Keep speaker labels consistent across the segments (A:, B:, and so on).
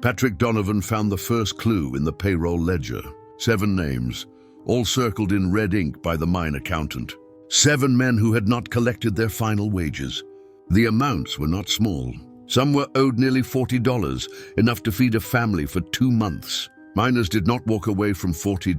A: Patrick Donovan found the first clue in the payroll ledger. 7 names, all circled in red ink by the mine accountant. 7 men who had not collected their final wages. The amounts were not small. Some were owed nearly $40, enough to feed a family for 2 months. Miners did not walk away from $40.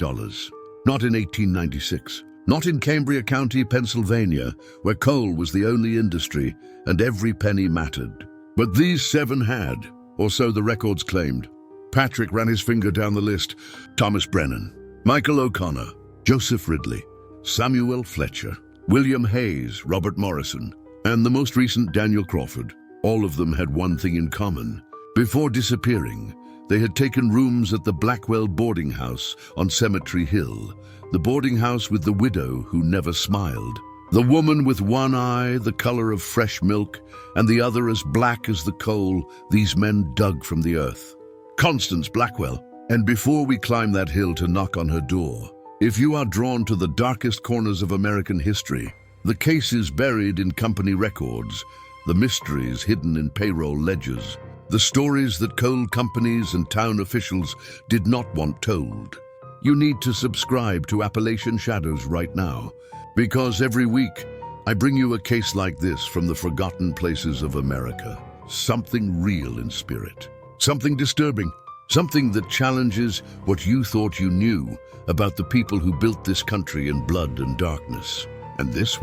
A: Not in 1896. Not in Cambria County, Pennsylvania, where coal was the only industry and every penny mattered. But these 7 had, or so the records claimed. Patrick ran his finger down the list. Thomas Brennan, Michael O'Connor, Joseph Ridley, Samuel Fletcher, William Hayes, Robert Morrison, and the most recent Daniel Crawford. All of them had one thing in common. Before disappearing, they had taken rooms at the Blackwell Boarding House on Cemetery Hill, the boarding house with the widow who never smiled. The woman with one eye the color of fresh milk and the other as black as the coal these men dug from the earth. Constance Blackwell. And before we climb that hill to knock on her door, if you are drawn to the darkest corners of American history, the cases buried in company records, the mysteries hidden in payroll ledgers, the stories that coal companies and town officials did not want told. You need to subscribe to Appalachian Shadows right now, because every week I bring you a case like this from the forgotten places of America. Something real in spirit, something disturbing, something that challenges what you thought you knew about the people who built this country in blood and darkness. And this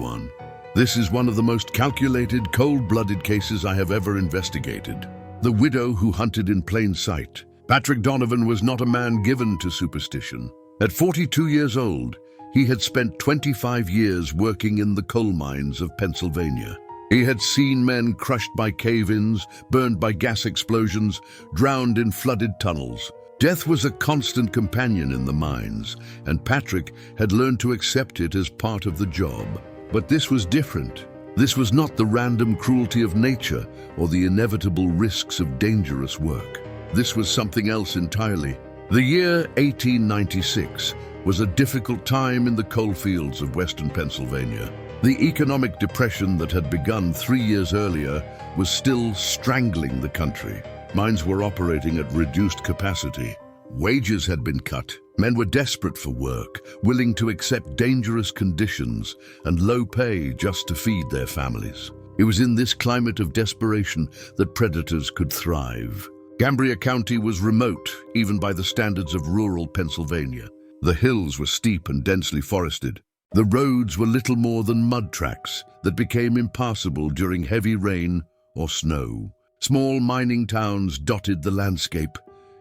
A: is one of the most calculated, cold-blooded cases I have ever investigated. The widow who hunted in plain sight. Patrick Donovan was not a man given to superstition. At 42 years old, he had spent 25 years working in the coal mines of Pennsylvania. He had seen men crushed by cave-ins, burned by gas explosions, drowned in flooded tunnels. Death was a constant companion in the mines, and Patrick had learned to accept it as part of the job. But this was different. This was not the random cruelty of nature or the inevitable risks of dangerous work. This was something else entirely. The year 1896 was a difficult time in the coalfields of western Pennsylvania. The economic depression that had begun 3 years earlier was still strangling the country. Mines were operating at reduced capacity. Wages had been cut. Men were desperate for work, willing to accept dangerous conditions and low pay just to feed their families. It was in this climate of desperation that predators could thrive. Cambria County was remote, even by the standards of rural Pennsylvania. The hills were steep and densely forested. The roads were little more than mud tracks that became impassable during heavy rain or snow. Small mining towns dotted the landscape,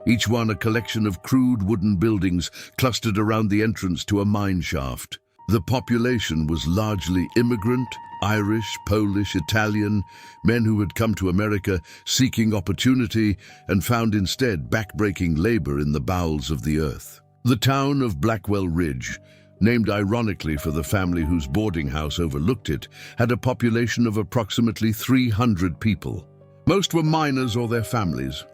A: each one a collection of crude wooden buildings clustered around the entrance to a mine shaft. The population was largely immigrant, Irish, Polish, Italian, men who had come to America seeking opportunity and found instead backbreaking labor in the bowels of the earth. The town of Blackwell Ridge, named ironically for the family whose boarding house overlooked it, had a population of approximately 300 people. Most were miners or their families.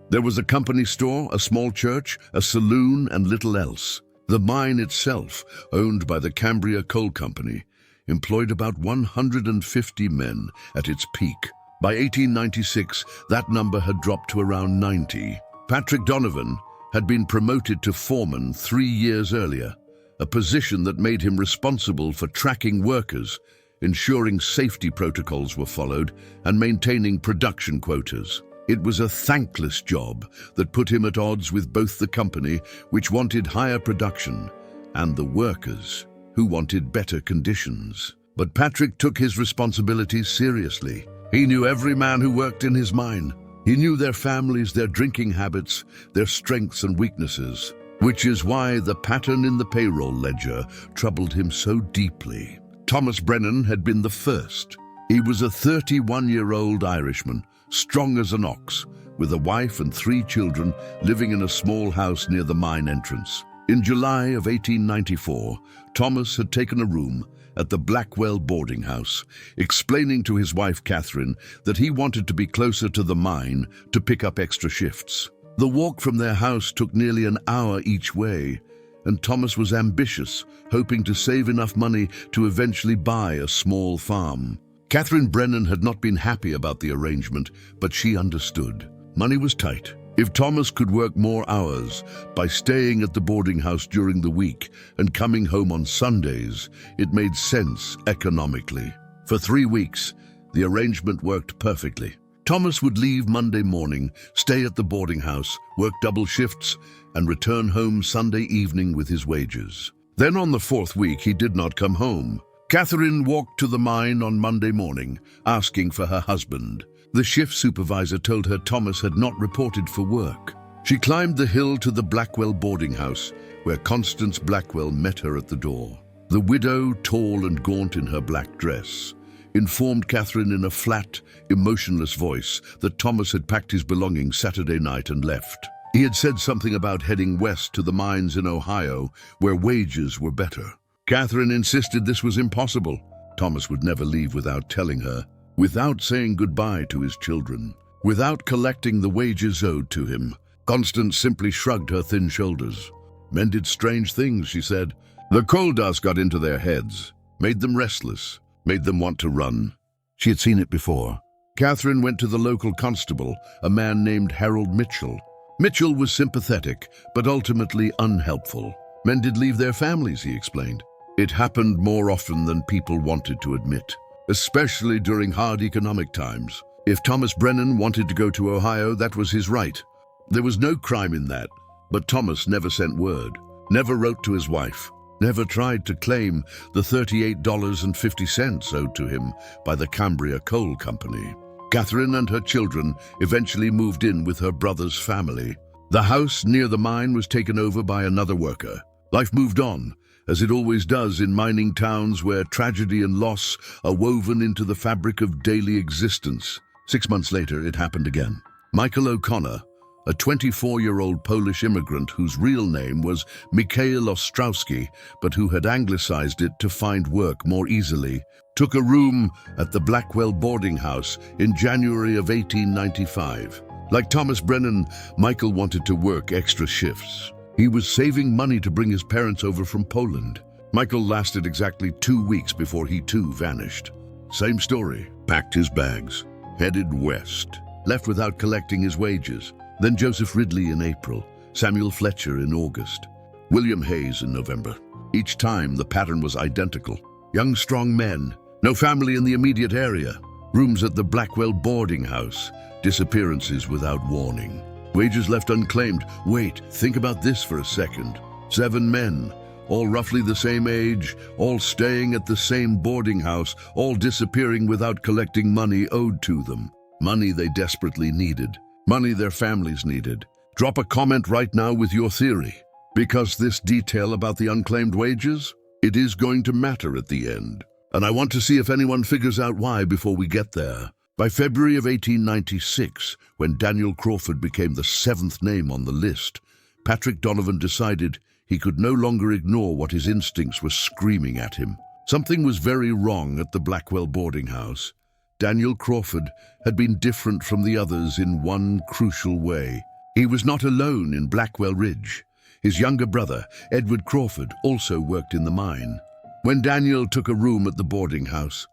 A: There was a company store, a small church, a saloon, and little else. The mine itself, owned by the Cambria Coal Company, employed about 150 men at its peak. By 1896, that number had dropped to around 90. Patrick Donovan had been promoted to foreman 3 years earlier, a position that made him responsible for tracking workers, ensuring safety protocols were followed, and maintaining production quotas. It was a thankless job that put him at odds with both the company, which wanted higher production, and the workers, who wanted better conditions. But Patrick took his responsibilities seriously. He knew every man who worked in his mine. He knew their families, their drinking habits, their strengths and weaknesses, which is why the pattern in the payroll ledger troubled him so deeply. Thomas Brennan had been the first. He was a 31-year-old Irishman, strong as an ox, with a wife and 3 children living in a small house near the mine entrance. In July of 1894, Thomas had taken a room at the Blackwell Boarding House, explaining to his wife Catherine that he wanted to be closer to the mine to pick up extra shifts. The walk from their house took nearly an hour each way, and Thomas was ambitious, hoping to save enough money to eventually buy a small farm. Catherine Brennan had not been happy about the arrangement, but she understood. Money was tight, If Thomas could work more hours by staying at the boarding house during the week and coming home on Sundays, it made sense economically. For 3 weeks, the arrangement worked perfectly. Thomas would leave Monday morning, stay at the boarding house, work double shifts, and return home Sunday evening with his wages. Then on the 4th week, he did not come home. Catherine walked to the mine on Monday morning, asking for her husband. The shift supervisor told her Thomas had not reported for work. She climbed the hill to the Blackwell Boarding House, where Constance Blackwell met her at the door. The widow, tall and gaunt in her black dress, informed Catherine in a flat, emotionless voice that Thomas had packed his belongings Saturday night and left. He had said something about heading west to the mines in Ohio, where wages were better. Catherine insisted this was impossible. Thomas would never leave without telling her, without saying goodbye to his children, without collecting the wages owed to him. Constance simply shrugged her thin shoulders. Men did strange things, she said. The coal dust got into their heads, made them restless, made them want to run. She had seen it before. Catherine went to the local constable, a man named Harold Mitchell. Mitchell was sympathetic, but ultimately unhelpful. Men did leave their families, he explained. It happened more often than people wanted to admit, especially during hard economic times. If Thomas Brennan wanted to go to Ohio, that was his right. There was no crime in that, but Thomas never sent word, never wrote to his wife, never tried to claim the $38.50 owed to him by the Cambria Coal Company. Catherine and her children eventually moved in with her brother's family. The house near the mine was taken over by another worker. Life moved on, as it always does in mining towns where tragedy and loss are woven into the fabric of daily existence. 6 months later, it happened again. Michael O'Connor, a 24-year-old Polish immigrant whose real name was Mikhail Ostrowski, but who had anglicized it to find work more easily, took a room at the Blackwell Boarding House in January of 1895. Like Thomas Brennan, Michael wanted to work extra shifts. He was saving money to bring his parents over from Poland. Michael lasted exactly 2 weeks before he too vanished. Same story, packed his bags, headed west, left without collecting his wages. Then Joseph Ridley in April, Samuel Fletcher in August, William Hayes in November. Each time the pattern was identical. Young, strong men, no family in the immediate area, rooms at the Blackwell Boarding House, disappearances without warning. Wages left unclaimed. Wait, think about this for a second. 7 men, all roughly the same age, all staying at the same boarding house, all disappearing without collecting money owed to them. Money they desperately needed. Money their families needed. Drop a comment right now with your theory. Because this detail about the unclaimed wages, it is going to matter at the end. And I want to see if anyone figures out why before we get there. By February of 1896, when Daniel Crawford became the 7th name on the list, Patrick Donovan decided he could no longer ignore what his instincts were screaming at him. Something was very wrong at the Blackwell Boarding House. Daniel Crawford had been different from the others in one crucial way. He was not alone in Blackwell Ridge. His younger brother, Edward Crawford, also worked in the mine. When Daniel took a room at the boarding house,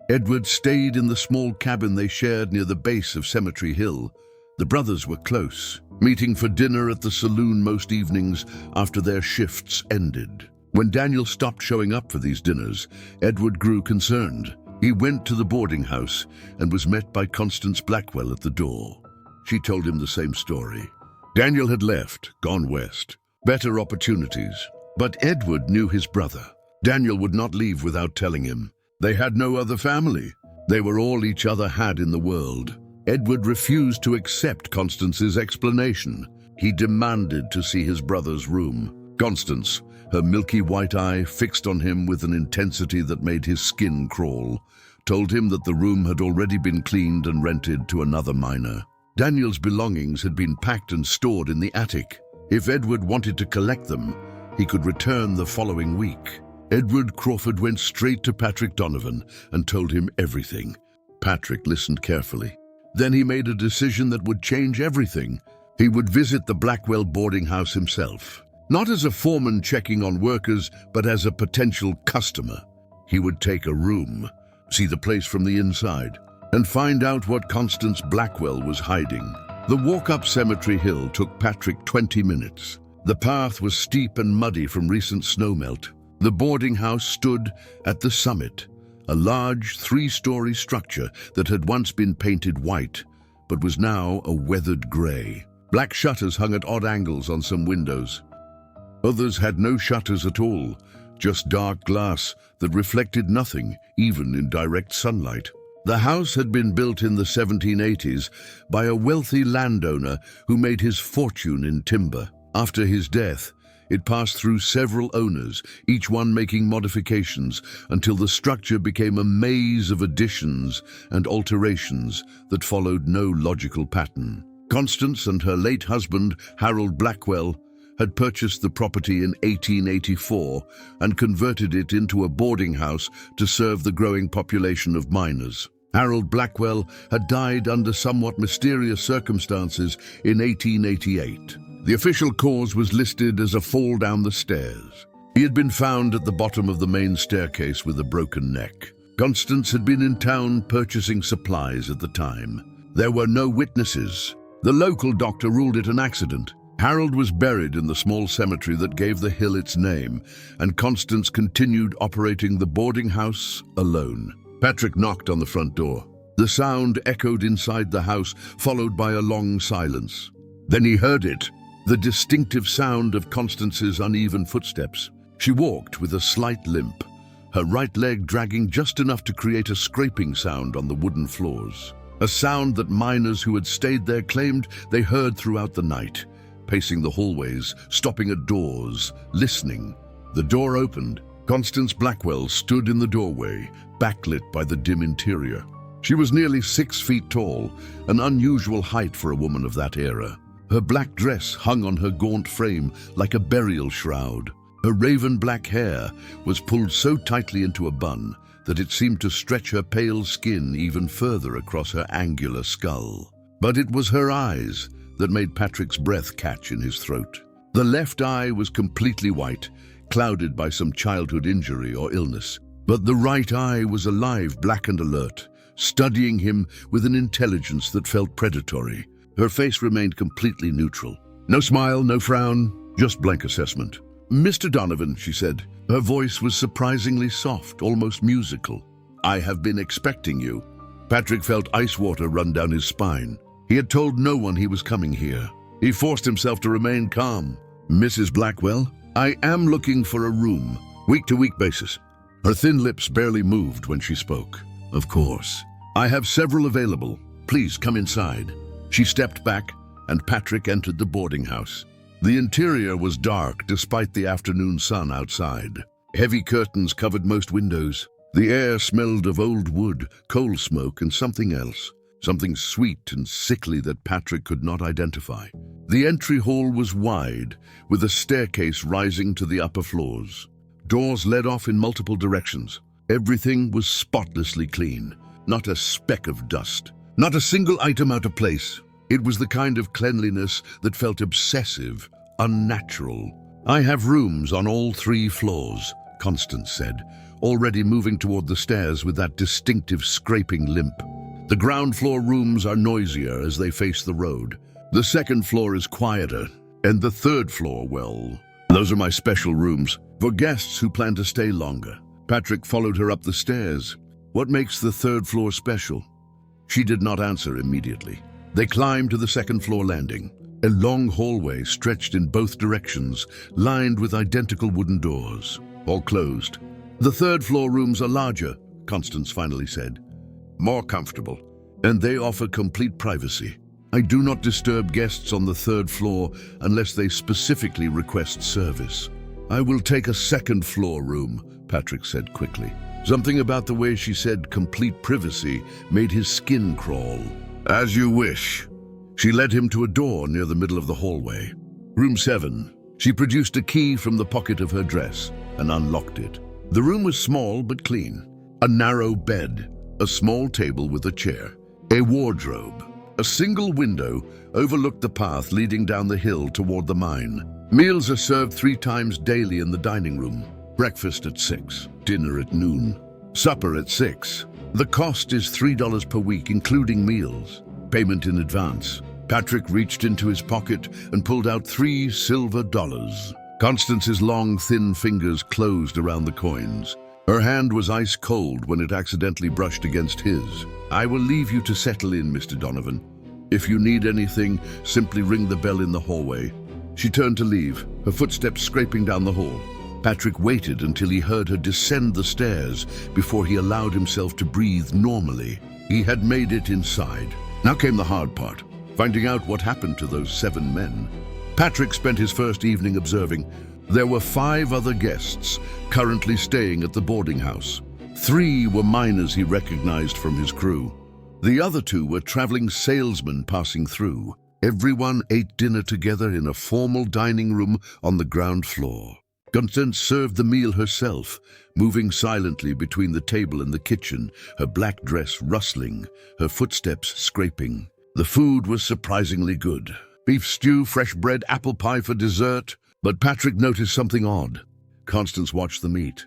A: Edward stayed in the small cabin they shared near the base of Cemetery Hill. The brothers were close, meeting for dinner at the saloon most evenings after their shifts ended. When Daniel stopped showing up for these dinners, Edward grew concerned. He went to the boarding house and was met by Constance Blackwell at the door. She told him the same story. Daniel had left, gone west. Better opportunities. But Edward knew his brother. Daniel would not leave without telling him. They had no other family. They were all each other had in the world. Edward refused to accept Constance's explanation. He demanded to see his brother's room. Constance, her milky white eye fixed on him with an intensity that made his skin crawl, told him that the room had already been cleaned and rented to another miner. Daniel's belongings had been packed and stored in the attic. If Edward wanted to collect them, he could return the following week. Edward Crawford went straight to Patrick Donovan and told him everything. Patrick listened carefully. Then he made a decision that would change everything. He would visit the Blackwell Boarding House himself. Not as a foreman checking on workers, but as a potential customer. He would take a room, see the place from the inside, and find out what Constance Blackwell was hiding. The walk up Cemetery Hill took Patrick 20 minutes. The path was steep and muddy from recent snowmelt. The boarding house stood at the summit, a large 3-story structure that had once been painted white, but was now a weathered grey. Black shutters hung at odd angles on some windows. Others had no shutters at all, just dark glass that reflected nothing, even in direct sunlight. The house had been built in the 1780s by a wealthy landowner who made his fortune in timber. After his death, it passed through several owners, each one making modifications, until the structure became a maze of additions and alterations that followed no logical pattern. Constance and her late husband, Harold Blackwell, had purchased the property in 1884 and converted it into a boarding house to serve the growing population of miners. Harold Blackwell had died under somewhat mysterious circumstances in 1888. The official cause was listed as a fall down the stairs. He had been found at the bottom of the main staircase with a broken neck. Constance had been in town purchasing supplies at the time. There were no witnesses. The local doctor ruled it an accident. Harold was buried in the small cemetery that gave the hill its name, and Constance continued operating the boarding house alone. Patrick knocked on the front door. The sound echoed inside the house, followed by a long silence. Then he heard it, the distinctive sound of Constance's uneven footsteps. She walked with a slight limp, her right leg dragging just enough to create a scraping sound on the wooden floors. A sound that miners who had stayed there claimed they heard throughout the night, pacing the hallways, stopping at doors, listening. The door opened. Constance Blackwell stood in the doorway, backlit by the dim interior. She was nearly 6 feet tall, an unusual height for a woman of that era. Her black dress hung on her gaunt frame like a burial shroud. Her raven black hair was pulled so tightly into a bun that it seemed to stretch her pale skin even further across her angular skull. But it was her eyes that made Patrick's breath catch in his throat. The left eye was completely white, clouded by some childhood injury or illness. But the right eye was alive, black and alert, studying him with an intelligence that felt predatory. Her face remained completely neutral. No smile, no frown, just blank assessment. "Mr. Donovan," she said. Her voice was surprisingly soft, almost musical. "I have been expecting you." Patrick felt ice water run down his spine. He had told no one he was coming here. He forced himself to remain calm. "Mrs. Blackwell, I am looking for a room, week-to-week basis." Her thin lips barely moved when she spoke. "Of course. I have several available. Please come inside." She stepped back, and Patrick entered the boarding house. The interior was dark despite the afternoon sun outside. Heavy curtains covered most windows. The air smelled of old wood, coal smoke, and something else. Something sweet and sickly that Patrick could not identify. The entry hall was wide, with a staircase rising to the upper floors. Doors led off in multiple directions. Everything was spotlessly clean, not a speck of dust, not a single item out of place. It was the kind of cleanliness that felt obsessive, unnatural. "I have rooms on all 3 floors, Constance said, already moving toward the stairs with that distinctive scraping limp. "The ground floor rooms are noisier as they face the road. The 2nd floor is quieter, and the 3rd floor, well, those are my special rooms, for guests who plan to stay longer." Patrick followed her up the stairs. "What makes the 3rd floor special?" She did not answer immediately. They climbed to the 2nd floor landing. A long hallway stretched in both directions, lined with identical wooden doors, all closed. "The 3rd floor rooms are larger," Constance finally said. "More comfortable, and they offer complete privacy. I do not disturb guests on the 3rd floor unless they specifically request service." "I will take a 2nd floor room," Patrick said quickly. Something about the way she said complete privacy made his skin crawl. "As you wish." She led him to a door near the middle of the hallway. "Room 7. She produced a key from the pocket of her dress and unlocked it. The room was small but clean. A narrow bed, a small table with a chair, a wardrobe. A single window overlooked the path leading down the hill toward the mine. Meals are served 3 times daily in the dining room. Breakfast at 6, dinner at noon, supper at 6. The cost is $3 per week, including meals. Payment in advance. Patrick reached into his pocket and pulled out $3 silver. Constance's long, thin fingers closed around the coins. Her hand was ice cold when it accidentally brushed against his. "I will leave you to settle in, Mr. Donovan. If you need anything, simply ring the bell in the hallway." She turned to leave, her footsteps scraping down the hall. Patrick waited until he heard her descend the stairs before he allowed himself to breathe normally. He had made it inside. Now came the hard part, finding out what happened to those 7 men. Patrick spent his first evening observing. There were 5 other guests currently staying at the boarding house. 3 were miners he recognized from his crew. The other 2 were traveling salesmen passing through. Everyone ate dinner together in a formal dining room on the ground floor. Constance served the meal herself, moving silently between the table and the kitchen, her black dress rustling, her footsteps scraping. The food was surprisingly good. Beef stew, fresh bread, apple pie for dessert. But Patrick noticed something odd. Constance watched the meat.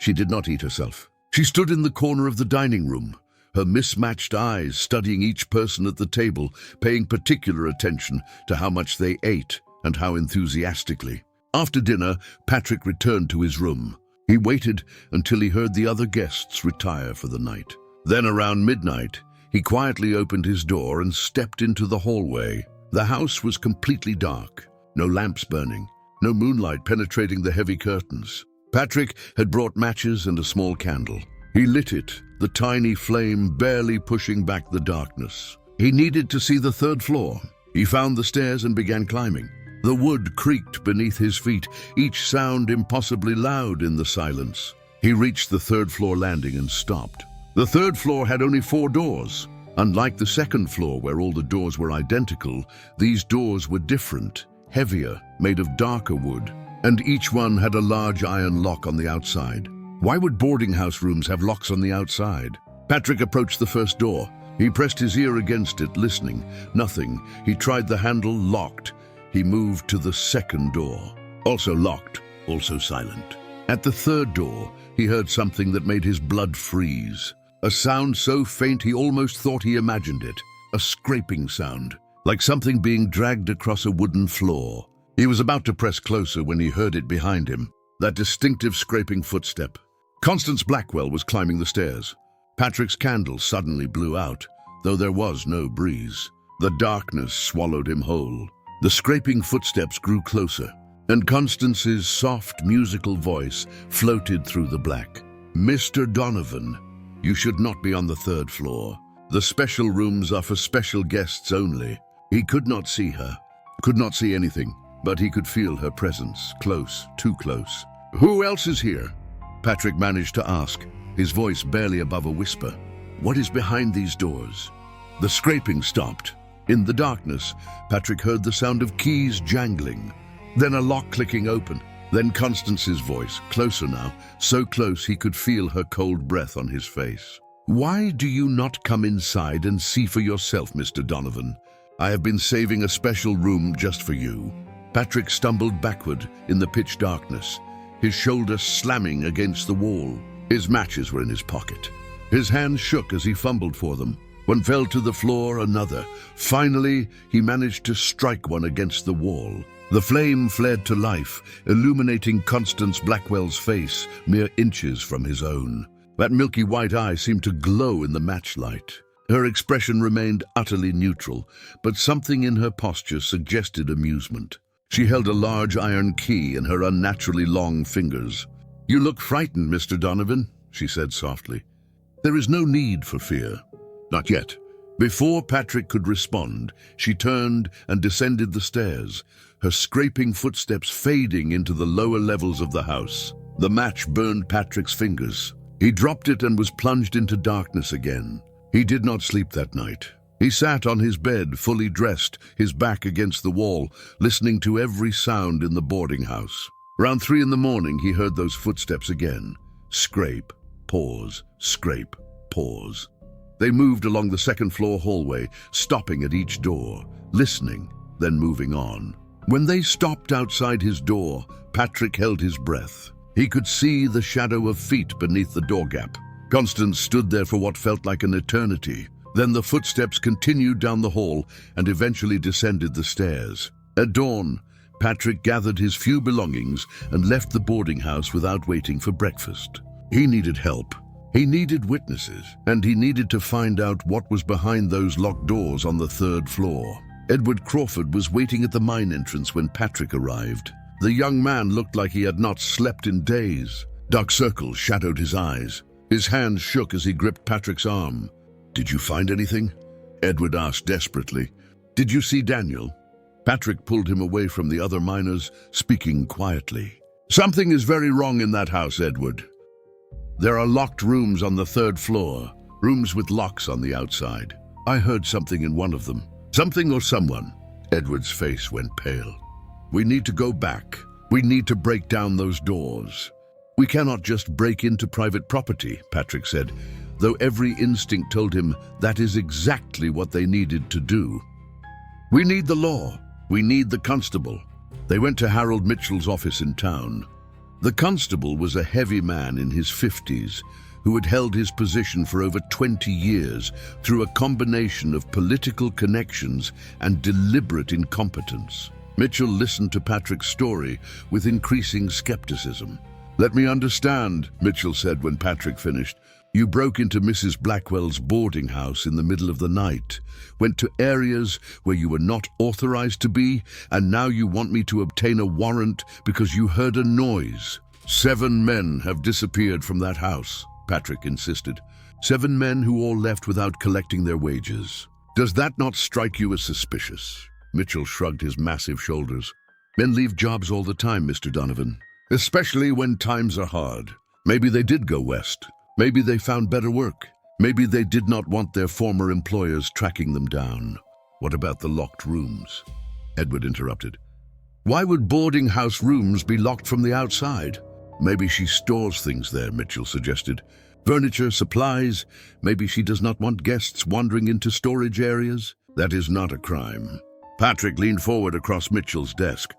A: She did not eat herself. She stood in the corner of the dining room, her mismatched eyes studying each person at the table, paying particular attention to how much they ate and how enthusiastically. After dinner, Patrick returned to his room. He waited until he heard the other guests retire for the night. Then around midnight, he quietly opened his door and stepped into the hallway. The house was completely dark, no lamps burning, no moonlight penetrating the heavy curtains. Patrick had brought matches and a small candle. He lit it, the tiny flame barely pushing back the darkness. He needed to see the 3rd floor. He found the stairs and began climbing. The wood creaked beneath his feet, each sound impossibly loud in the silence. He reached the 3rd floor landing and stopped. The 3rd floor had only 4 doors. Unlike the 2nd floor, where all the doors were identical, these doors were different, heavier, made of darker wood, and each one had a large iron lock on the outside. Why would boarding house rooms have locks on the outside? Patrick approached the first door. He pressed his ear against it, listening. Nothing. He tried the handle, locked. He moved to the 2nd door. Also locked, also silent. At the 3rd door, he heard something that made his blood freeze. A sound so faint he almost thought he imagined it. A scraping sound, like something being dragged across a wooden floor. He was about to press closer when he heard it behind him, that distinctive scraping footstep. Constance Blackwell was climbing the stairs. Patrick's candle suddenly blew out, though there was no breeze. The darkness swallowed him whole. The scraping footsteps grew closer, and Constance's soft musical voice floated through the black. "Mr. Donovan, you should not be on the 3rd floor. The special rooms are for special guests only." He could not see her, could not see anything, but he could feel her presence, close, too close. "Who else is here?" Patrick managed to ask, his voice barely above a whisper. "What is behind these doors?" The scraping stopped. In the darkness, Patrick heard the sound of keys jangling, then a lock clicking open, then Constance's voice, closer now, so close he could feel her cold breath on his face. "Why do you not come inside and see for yourself, Mr. Donovan? I have been saving a special room just for you." Patrick stumbled backward in the pitch darkness, his shoulder slamming against the wall. His matches were in his pocket. His hands shook as he fumbled for them. One fell to the floor, another. Finally, he managed to strike one against the wall. The flame fled to life, illuminating Constance Blackwell's face, mere inches from his own. That milky-white eye seemed to glow in the matchlight. Her expression remained utterly neutral, but something in her posture suggested amusement. She held a large iron key in her unnaturally long fingers. "You look frightened, Mr. Donovan," she said softly. "There is no need for fear." Not yet. Before Patrick could respond, she turned and descended the stairs, her scraping footsteps fading into the lower levels of the house. The match burned Patrick's fingers. He dropped it and was plunged into darkness again. He did not sleep that night. He sat on his bed, fully dressed, his back against the wall, listening to every sound in the boarding house. Around 3 a.m, he heard those footsteps again. Scrape, pause, scrape, pause. They moved along the 2nd floor hallway, stopping at each door, listening, then moving on. When they stopped outside his door, Patrick held his breath. He could see the shadow of feet beneath the door gap. Constance stood there for what felt like an eternity. Then the footsteps continued down the hall and eventually descended the stairs. At dawn, Patrick gathered his few belongings and left the boarding house without waiting for breakfast. He needed help. He needed witnesses, and he needed to find out what was behind those locked doors on the 3rd floor. Edward Crawford was waiting at the mine entrance when Patrick arrived. The young man looked like he had not slept in days. Dark circles shadowed his eyes. His hands shook as he gripped Patrick's arm. "Did you find anything?" Edward asked desperately. "Did you see Daniel?" Patrick pulled him away from the other miners, speaking quietly. "Something is very wrong in that house, Edward. There are locked rooms on the 3rd floor, rooms with locks on the outside. I heard something in one of them. Something or someone." Edward's face went pale. "We need to go back. We need to break down those doors." "We cannot just break into private property," Patrick said, though every instinct told him that is exactly what they needed to do. "We need the law. We need the constable." They went to Harold Mitchell's office in town. The constable was a heavy man in his 50s who had held his position for over 20 years through a combination of political connections and deliberate incompetence. Mitchell listened to Patrick's story with increasing skepticism. "Let me understand," Mitchell said when Patrick finished. "You broke into Mrs. Blackwell's boarding house in the middle of the night, went to areas where you were not authorized to be, and now you want me to obtain a warrant because you heard a noise." "7 men have disappeared from that house," Patrick insisted. 7 men who all left without collecting their wages. "Does that not strike you as suspicious?" Mitchell shrugged his massive shoulders. "Men leave jobs all the time, Mr. Donovan, especially when times are hard. Maybe they did go west. Maybe they found better work. Maybe they did not want their former employers tracking them down." "What about the locked rooms?" Edward interrupted. "Why would boarding house rooms be locked from the outside?" "Maybe she stores things there," Mitchell suggested. "Furniture, supplies. Maybe she does not want guests wandering into storage areas." "That is not a crime." Patrick leaned forward across Mitchell's desk.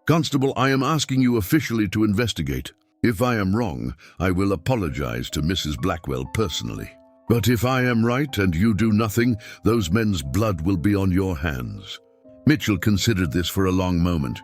A: "Constable, I am asking you officially to investigate. If I am wrong, I will apologize to Mrs. Blackwell personally. But if I am right and you do nothing, those men's blood will be on your hands." Mitchell considered this for a long moment.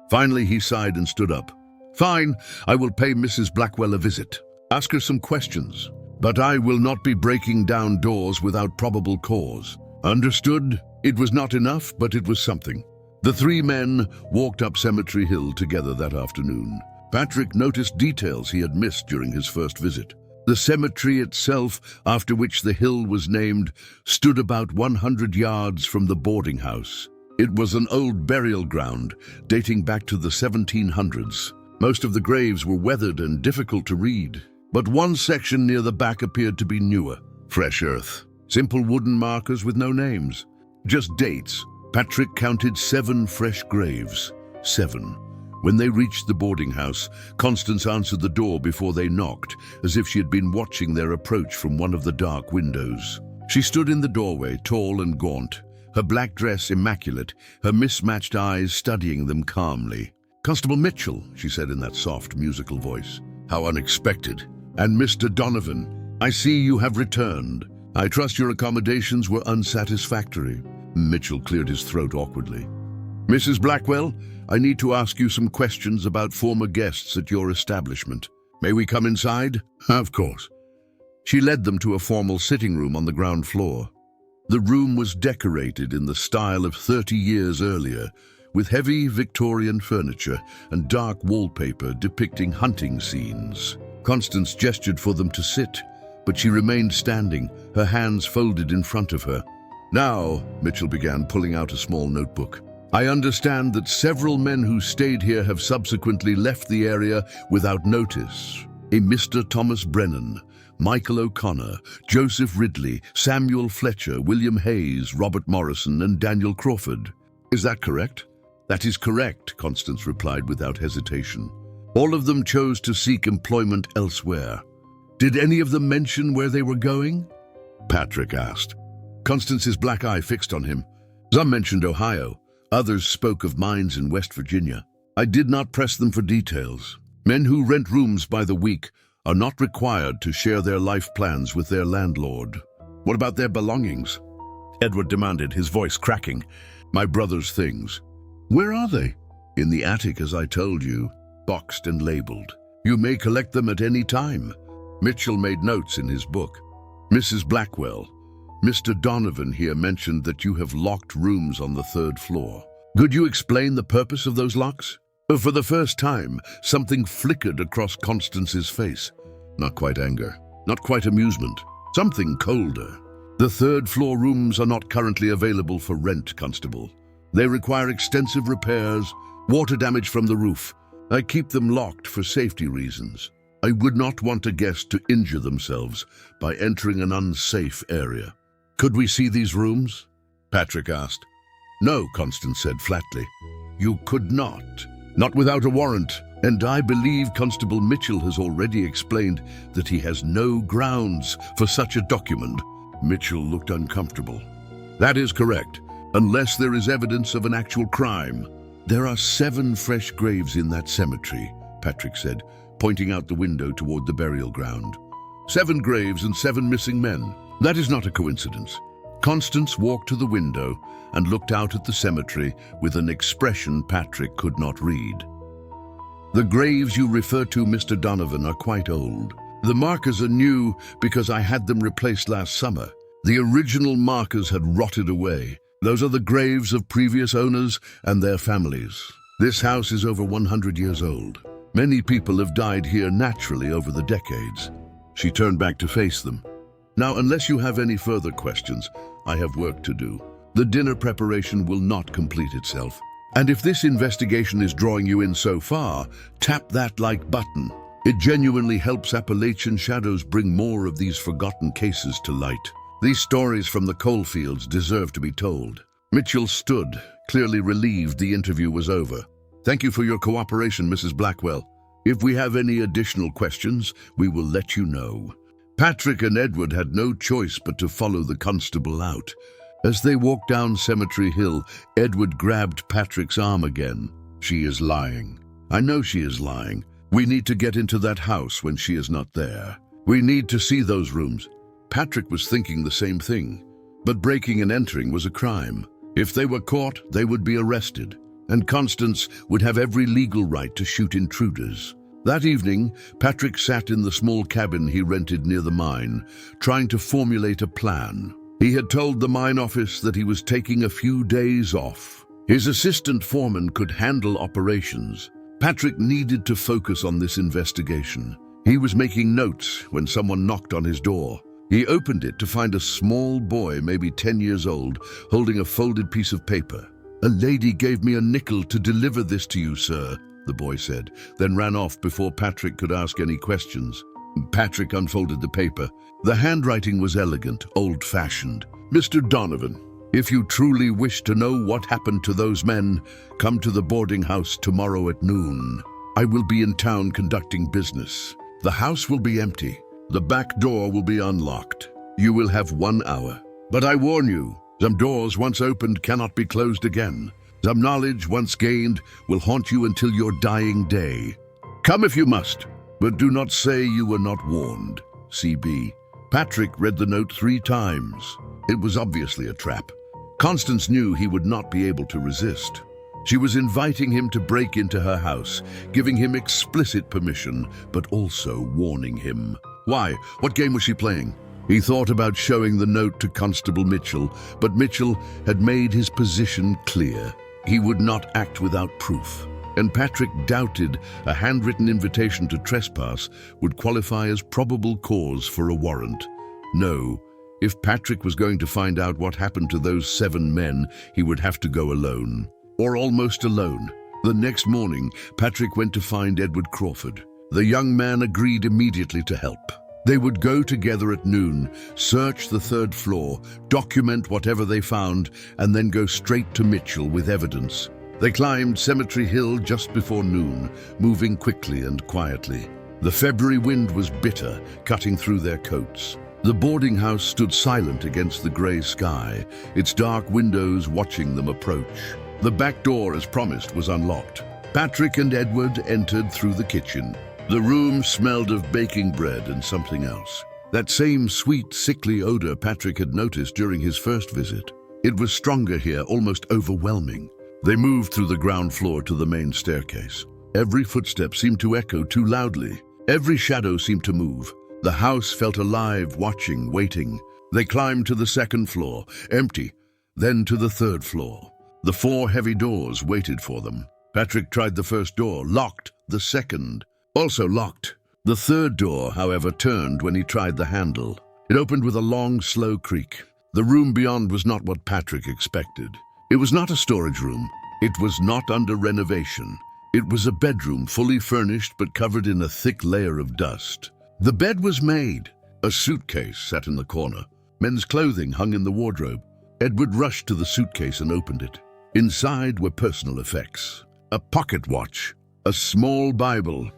A: Finally, he sighed and stood up. "Fine, I will pay Mrs. Blackwell a visit. Ask her some questions. But I will not be breaking down doors without probable cause." "Understood?" It was not enough, but it was something. The 3 men walked up Cemetery Hill together that afternoon. Patrick noticed details he had missed during his first visit. The cemetery itself, after which the hill was named, stood about 100 yards from the boarding house. It was an old burial ground dating back to the 1700s. Most of the graves were weathered and difficult to read, but one section near the back appeared to be newer. Fresh earth. Simple wooden markers with no names. Just dates. Patrick counted 7 fresh graves. 7. When they reached the boarding house, Constance answered the door before they knocked, as if she had been watching their approach from one of the dark windows. She stood in the doorway, tall and gaunt, her black dress immaculate, her mismatched eyes studying them calmly. "Constable Mitchell," she said in that soft, musical voice. "How unexpected. And Mr. Donovan, I see you have returned. I trust your accommodations were unsatisfactory." Mitchell cleared his throat awkwardly. "Mrs. Blackwell, I need to ask you some questions about former guests at your establishment. May we come inside?" "Of course." She led them to a formal sitting room on the ground floor. The room was decorated in the style of 30 years earlier, with heavy Victorian furniture and dark wallpaper depicting hunting scenes. Constance gestured for them to sit, but she remained standing, her hands folded in front of her. "Now," Mitchell began, pulling out a small notebook, "I understand that several men who stayed here have subsequently left the area without notice. A Mr. Thomas Brennan, Michael O'Connor, Joseph Ridley, Samuel Fletcher, William Hayes, Robert Morrison, and Daniel Crawford. Is that correct?" "That is correct," Constance replied without hesitation. "All of them chose to seek employment elsewhere." "Did any of them mention where they were going?" Patrick asked. Constance's black eye fixed on him. "Some mentioned Ohio. Others spoke of mines in West Virginia. I did not press them for details. Men who rent rooms by the week are not required to share their life plans with their landlord." What about their belongings? Edward demanded, his voice cracking. My brother's things. Where are they? In the attic, as I told you, boxed and labeled. You may collect them at any time. Mitchell made notes in his book. Mrs. Blackwell, Mr. Donovan here mentioned that you have locked rooms on the 3rd floor. Could you explain the purpose of those locks? For the first time, something flickered across Constance's face. Not quite anger, not quite amusement, something colder. The 3rd floor rooms are not currently available for rent, Constable. They require extensive repairs, water damage from the roof. I keep them locked for safety reasons. I would not want a guest to injure themselves by entering an unsafe area. Could we see these rooms? Patrick asked. No, Constance said flatly. You could not. Not without a warrant. And I believe Constable Mitchell has already explained that he has no grounds for such a document. Mitchell looked uncomfortable. That is correct, unless there is evidence of an actual crime. There are 7 fresh graves in that cemetery, Patrick said, pointing out the window toward the burial ground. 7 graves and 7 missing men. That is not a coincidence. Constance walked to the window and looked out at the cemetery with an expression Patrick could not read. The graves you refer to, Mr. Donovan, are quite old. The markers are new because I had them replaced last summer. The original markers had rotted away. Those are the graves of previous owners and their families. This house is over 100 years old. Many people have died here naturally over the decades. She turned back to face them. Now, unless you have any further questions, I have work to do. The dinner preparation will not complete itself. And if this investigation is drawing you in so far, tap that like button. It genuinely helps Appalachian Shadows bring more of these forgotten cases to light. These stories from the coalfields deserve to be told. Mitchell stood, clearly relieved the interview was over. Thank you for your cooperation, Mrs. Blackwell. If we have any additional questions, we will let you know. Patrick and Edward had no choice but to follow the constable out. As they walked down Cemetery Hill, Edward grabbed Patrick's arm again. She is lying. I know she is lying. We need to get into that house when she is not there. We need to see those rooms. Patrick was thinking the same thing. But breaking and entering was a crime. If they were caught, they would be arrested. And Constance would have every legal right to shoot intruders. That evening, Patrick sat in the small cabin he rented near the mine, trying to formulate a plan. He had told the mine office that he was taking a few days off. His assistant foreman could handle operations. Patrick needed to focus on this investigation. He was making notes when someone knocked on his door. He opened it to find a small boy, maybe 10 years old, holding a folded piece of paper. A lady gave me a nickel to deliver this to you, sir, the boy said, then ran off before Patrick could ask any questions. Patrick unfolded the paper. The handwriting was elegant, old-fashioned. Mr. Donovan, if you truly wish to know what happened to those men, come to the boarding house tomorrow at noon. I will be in town conducting business. The house will be empty. The back door will be unlocked. You will have 1 hour. But I warn you, some doors once opened cannot be closed again. Some knowledge once gained will haunt you until your dying day. Come if you must, but do not say you were not warned. CB. Patrick read the note 3 times. It was obviously a trap. Constance knew he would not be able to resist. She was inviting him to break into her house, giving him explicit permission, but also warning him. Why? What game was she playing? He thought about showing the note to Constable Mitchell, but Mitchell had made his position clear. He would not act without proof. And Patrick doubted a handwritten invitation to trespass would qualify as probable cause for a warrant. No, if Patrick was going to find out what happened to those 7 men, he would have to go alone. Or almost alone. The next morning, Patrick went to find Edward Crawford. The young man agreed immediately to help. They would go together at noon, search the 3rd floor, document whatever they found, and then go straight to Mitchell with evidence. They climbed Cemetery Hill just before noon, moving quickly and quietly. The February wind was bitter, cutting through their coats. The boarding house stood silent against the gray sky, its dark windows watching them approach. The back door, as promised, was unlocked. Patrick and Edward entered through the kitchen. The room smelled of baking bread and something else. That same sweet, sickly odor Patrick had noticed during his first visit. It was stronger here, almost overwhelming. They moved through the ground floor to the main staircase. Every footstep seemed to echo too loudly. Every shadow seemed to move. The house felt alive, watching, waiting. They climbed to the second floor, empty, then to the third floor. The 4 heavy doors waited for them. Patrick tried the first door, locked. The second, also locked. The third door, however, turned when he tried the handle. It opened with a long, slow creak. The room beyond was not what Patrick expected. It was not a storage room. It was not under renovation. It was a bedroom, fully furnished but covered in a thick layer of dust. The bed was made. A suitcase sat in the corner. Men's clothing hung in the wardrobe. Edward rushed to the suitcase and opened it. Inside were personal effects. A pocket watch, a small Bible,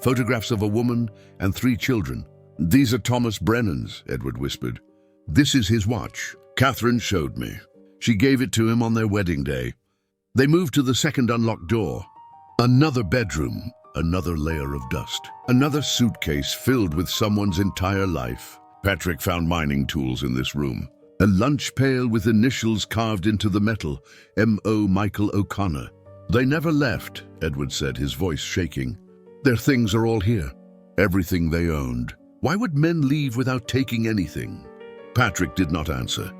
A: photographs of a woman and 3 children. "These are Thomas Brennan's," Edward whispered. "This is his watch. Catherine showed me. She gave it to him on their wedding day." They moved to the second unlocked door. Another bedroom, another layer of dust. Another suitcase filled with someone's entire life. Patrick found mining tools in this room. A lunch pail with initials carved into the metal, M.O. Michael O'Connor. "They never left," Edward said, his voice shaking. "Their things are all here. Everything they owned. Why would men leave without taking anything?" Patrick did not answer.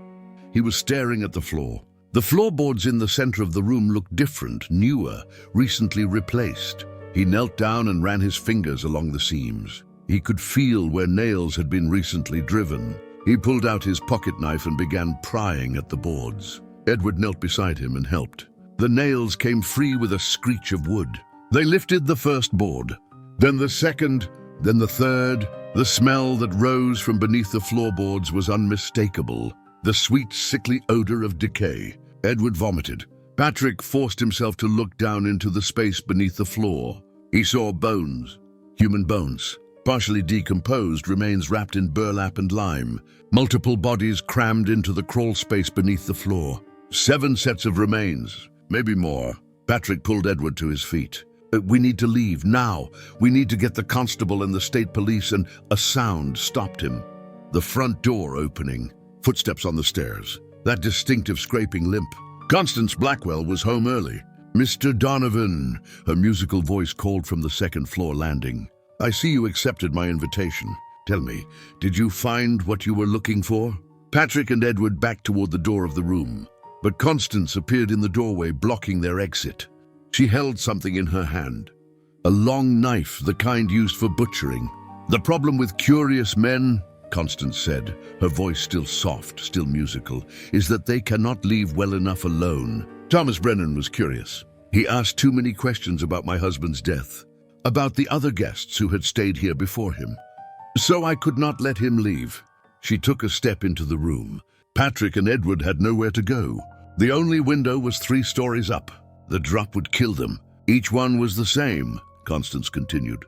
A: He was staring at the floor. The floorboards in the center of the room looked different, newer, recently replaced. He knelt down and ran his fingers along the seams. He could feel where nails had been recently driven. He pulled out his pocket knife and began prying at the boards. Edward knelt beside him and helped. The nails came free with a screech of wood. They lifted the first board, then the second, then the third. The smell that rose from beneath the floorboards was unmistakable. The sweet, sickly odor of decay. Edward vomited. Patrick forced himself to look down into the space beneath the floor. He saw bones, human bones, partially decomposed remains wrapped in burlap and lime. Multiple bodies crammed into the crawl space beneath the floor. 7 sets of remains, maybe more. Patrick pulled Edward to his feet. "We need to leave, now. We need to get the constable and the state police," and a sound stopped him. The front door opening. Footsteps on the stairs. That distinctive scraping limp. Constance Blackwell was home early. "Mr. Donovan," her musical voice called from the second floor landing. "I see you accepted my invitation. Tell me, did you find what you were looking for?" Patrick and Edward backed toward the door of the room, but Constance appeared in the doorway, blocking their exit. She held something in her hand. A long knife, the kind used for butchering. "The problem with curious men," Constance said, her voice still soft, still musical, "is that they cannot leave well enough alone. Thomas Brennan was curious. He asked too many questions about my husband's death, about the other guests who had stayed here before him. So I could not let him leave." She took a step into the room. Patrick and Edward had nowhere to go. The only window was 3 stories up. The drop would kill them. "Each one was the same," Constance continued.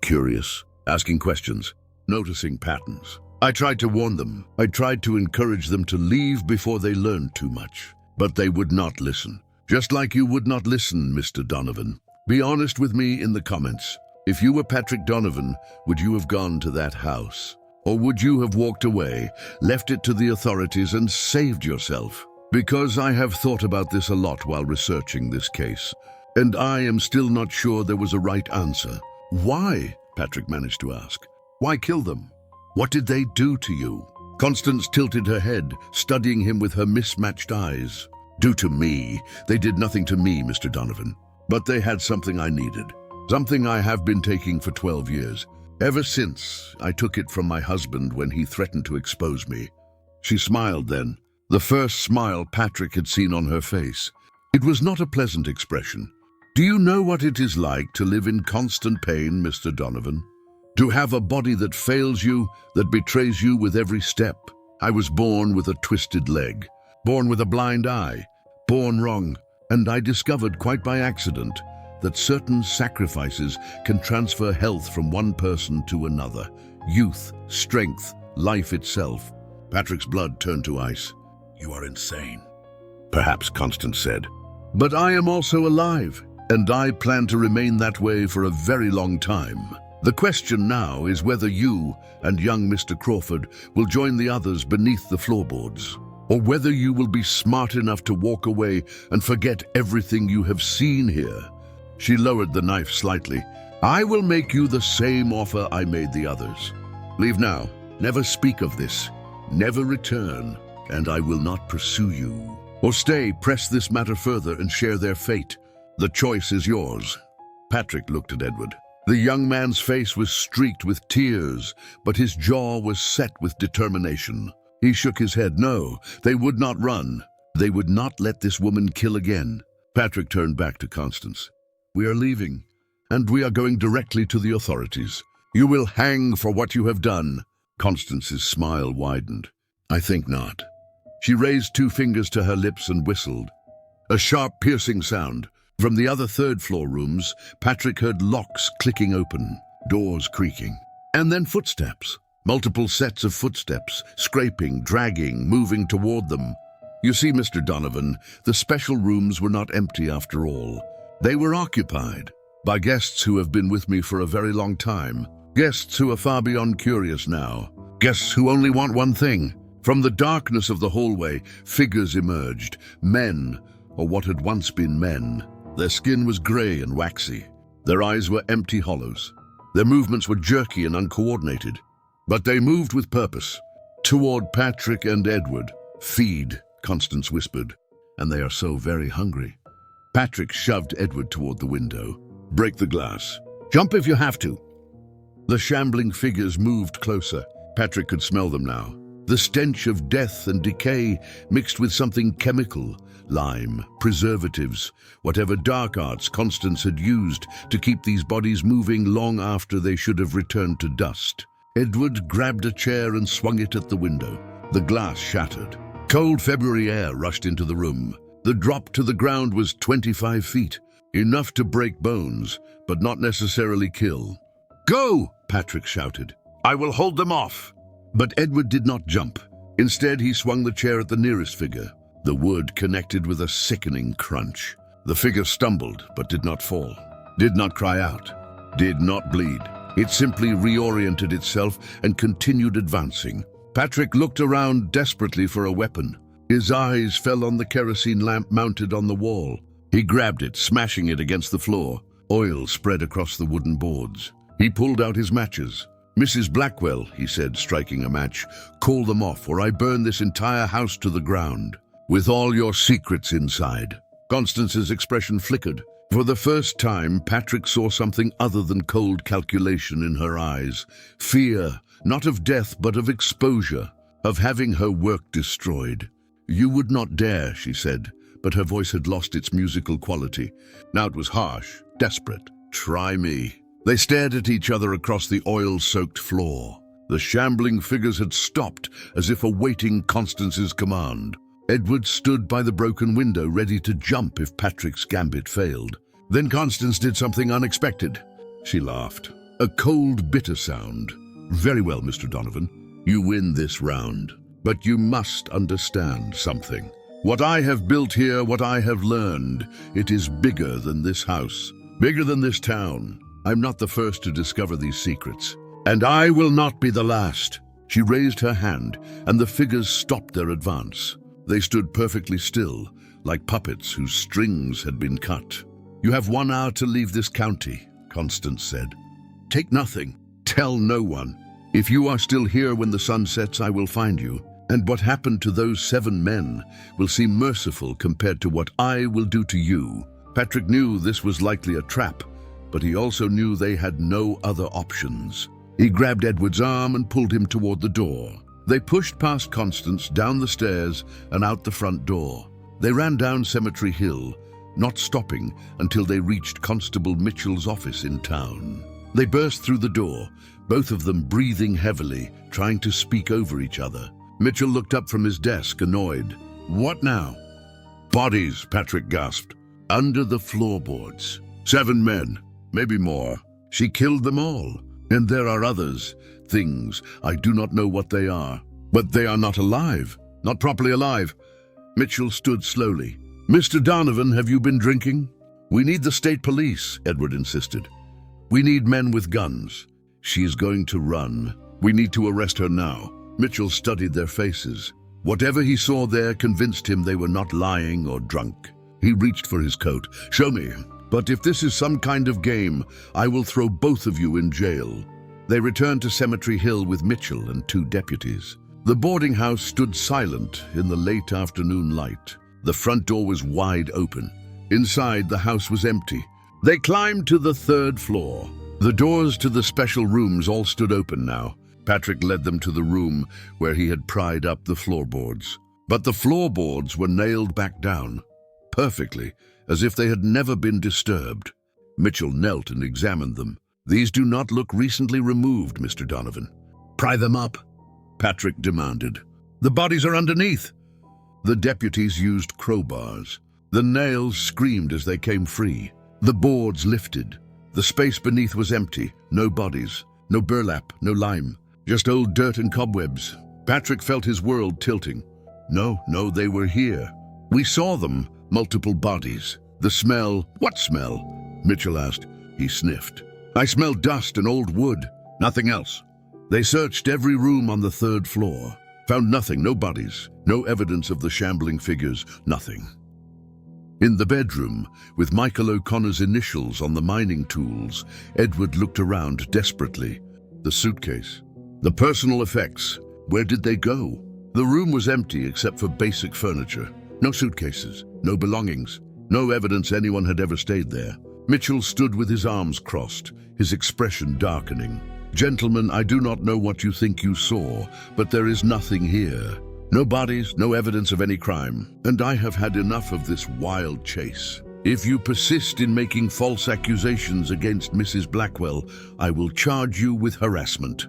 A: "Curious, asking questions, noticing patterns. I tried to warn them. I tried to encourage them to leave before they learned too much. But they would not listen. Just like you would not listen, Mr. Donovan. Be honest with me in the comments. If you were Patrick Donovan, would you have gone to that house? Or would you have walked away, left it to the authorities, and saved yourself? Because I have thought about this a lot while researching this case, and I am still not sure there was a right answer. Why? Patrick managed to ask. Why kill them? What did they do to you? Constance tilted her head, studying him with her mismatched eyes. Do to me? They did nothing to me, Mr. Donovan. But they had something I needed. Something I have been taking for 12 years. Ever since I took it from my husband when he threatened to expose me. She smiled then, the first smile Patrick had seen on her face. It was not a pleasant expression. Do you know what it is like to live in constant pain, Mr. Donovan? To have a body that fails you, that betrays you with every step. I was born with a twisted leg, born with a blind eye, born wrong, and I discovered quite by accident that certain sacrifices can transfer health from one person to another. Youth, strength, life itself. Patrick's blood turned to ice. You are insane, perhaps Constance said. But I am also alive, and I plan to remain that way for a very long time. The question now is whether you and young Mr. Crawford will join the others beneath the floorboards, or whether you will be smart enough to walk away and forget everything you have seen here. She lowered the knife slightly. I will make you the same offer I made the others. Leave now. Never speak of this. Never return, and I will not pursue you. Or stay, press this matter further, and share their fate. The choice is yours. Patrick looked at Edward. The young man's face was streaked with tears, but his jaw was set with determination. He shook his head. No, they would not run. They would not let this woman kill again. Patrick turned back to Constance. We are leaving, and we are going directly to the authorities. You will hang for what you have done. Constance's smile widened. I think not. She raised 2 fingers to her lips and whistled. A sharp, piercing sound. From the other third-floor rooms, Patrick heard locks clicking open, doors creaking, and then footsteps. Multiple sets of footsteps, scraping, dragging, moving toward them. You see, Mr. Donovan, the special rooms were not empty after all. They were occupied by guests who have been with me for a very long time. Guests who are far beyond curious now. Guests who only want one thing. From the darkness of the hallway, figures emerged. Men, or what had once been men. Their skin was gray and waxy. Their eyes were empty hollows. Their movements were jerky and uncoordinated. But they moved with purpose. Toward Patrick and Edward. Feed, Constance whispered. And they are so very hungry. Patrick shoved Edward toward the window. Break the glass. Jump if you have to. The shambling figures moved closer. Patrick could smell them now. The stench of death and decay mixed with something chemical, lime, preservatives, whatever dark arts Constance had used to keep these bodies moving long after they should have returned to dust. Edward grabbed a chair and swung it at the window. The glass shattered. Cold February air rushed into the room. The drop to the ground was 25 feet, enough to break bones, but not necessarily kill. Go! Patrick shouted. I will hold them off. But Edward did not jump. Instead, he swung the chair at the nearest figure. The wood connected with a sickening crunch. The figure stumbled, but did not fall. Did not cry out. Did not bleed. It simply reoriented itself and continued advancing. Patrick looked around desperately for a weapon. His eyes fell on the kerosene lamp mounted on the wall. He grabbed it, smashing it against the floor. Oil spread across the wooden boards. He pulled out his matches. Mrs. Blackwell, he said, striking a match, call them off or I burn this entire house to the ground, with all your secrets inside. Constance's expression flickered. For the first time, Patrick saw something other than cold calculation in her eyes. Fear, not of death, but of exposure, of having her work destroyed. You would not dare, she said, but her voice had lost its musical quality. Now it was harsh, desperate. Try me. They stared at each other across the oil-soaked floor. The shambling figures had stopped, as if awaiting Constance's command. Edward stood by the broken window, ready to jump if Patrick's gambit failed. Then Constance did something unexpected. She laughed. A cold, bitter sound. Very well, Mr. Donovan. You win this round. But you must understand something. What I have built here, what I have learned, it is bigger than this house. Bigger than this town. I'm not the first to discover these secrets. And I will not be the last. She raised her hand, and the figures stopped their advance. They stood perfectly still, like puppets whose strings had been cut. You have 1 hour to leave this county, Constance said. Take nothing. Tell no one. If you are still here when the sun sets, I will find you. And what happened to those 7 men will seem merciful compared to what I will do to you. Patrick knew this was likely a trap, but he also knew they had no other options. He grabbed Edward's arm and pulled him toward the door. They pushed past Constance, down the stairs, and out the front door. They ran down Cemetery Hill, not stopping until they reached Constable Mitchell's office in town. They burst through the door, both of them breathing heavily, trying to speak over each other. Mitchell looked up from his desk, annoyed. What now? Bodies, Patrick gasped. Under the floorboards. 7 men. Maybe more. She killed them all. And there are others, things. I do not know what they are. But they are not alive. Not properly alive. Mitchell stood slowly. Mr. Donovan, have you been drinking? We need the state police, Edward insisted. We need men with guns. She is going to run. We need to arrest her now. Mitchell studied their faces. Whatever he saw there convinced him they were not lying or drunk. He reached for his coat. Show me. But if this is some kind of game, I will throw both of you in jail. They returned to Cemetery Hill with Mitchell and 2 deputies. The boarding house stood silent in the late afternoon light. The front door was wide open. Inside, the house was empty. They climbed to the 3rd floor. The doors to the special rooms all stood open now. Patrick led them to the room where he had pried up the floorboards. But the floorboards were nailed back down, perfectly, as if they had never been disturbed. Mitchell knelt and examined them. These do not look recently removed, Mr. Donovan. Pry them up, Patrick demanded. The bodies are underneath. The deputies used crowbars. The nails screamed as they came free. The boards lifted. The space beneath was empty. No bodies, no burlap, no lime. Just old dirt and cobwebs. Patrick felt his world tilting. No, they were here. We saw them, multiple bodies. The smell. What smell? Mitchell asked. He sniffed. I smell dust and old wood. Nothing else. They searched every room on the 3rd floor. Found nothing, no bodies, no evidence of the shambling figures, nothing. In the bedroom, with Michael O'Connor's initials on the mining tools, Edward looked around desperately. The suitcase. The personal effects. Where did they go? The room was empty except for basic furniture. No suitcases, no belongings, no evidence anyone had ever stayed there. Mitchell stood with his arms crossed, his expression darkening. Gentlemen, I do not know what you think you saw, but there is nothing here. No bodies, no evidence of any crime, and I have had enough of this wild chase. If you persist in making false accusations against Mrs. Blackwell, I will charge you with harassment.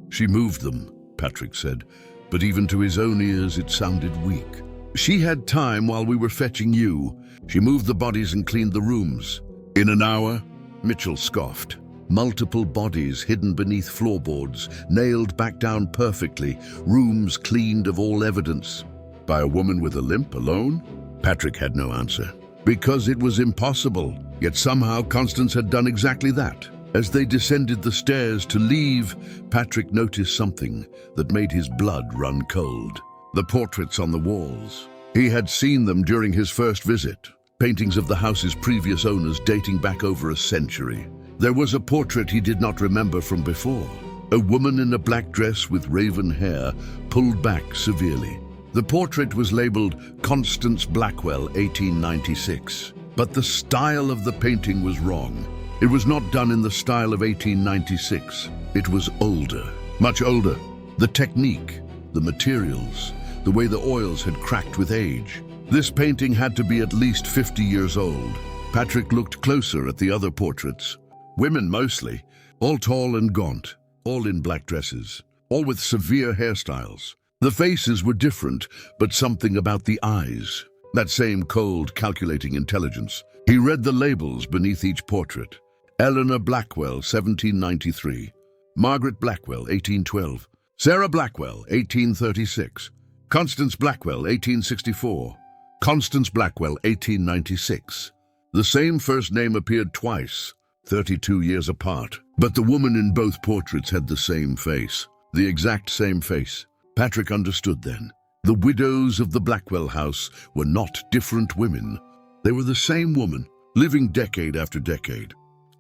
A: She moved them, Patrick said, but even to his own ears it sounded weak. She had time while we were fetching you. She moved the bodies and cleaned the rooms. In an hour? Mitchell scoffed. Multiple bodies hidden beneath floorboards, nailed back down perfectly, rooms cleaned of all evidence. By a woman with a limp alone? Patrick had no answer. Because it was impossible. Yet somehow Constance had done exactly that. As they descended the stairs to leave, Patrick noticed something that made his blood run cold. The portraits on the walls. He had seen them during his first visit. Paintings of the house's previous owners dating back over a century. There was a portrait he did not remember from before. A woman in a black dress with raven hair, pulled back severely. The portrait was labeled Constance Blackwell, 1896. But the style of the painting was wrong. It was not done in the style of 1896. It was older, much older. The technique, the materials, the way the oils had cracked with age. This painting had to be at least 50 years old. Patrick looked closer at the other portraits. Women mostly, all tall and gaunt, all in black dresses, all with severe hairstyles. The faces were different, but something about the eyes, that same cold, calculating intelligence. He read the labels beneath each portrait. Eleanor Blackwell, 1793. Margaret Blackwell, 1812. Sarah Blackwell, 1836. Constance Blackwell, 1864. Constance Blackwell, 1896. The same first name appeared twice, 32 years apart. But the woman in both portraits had the same face, the exact same face. Patrick understood then. The widows of the Blackwell house were not different women. They were the same woman, living decade after decade,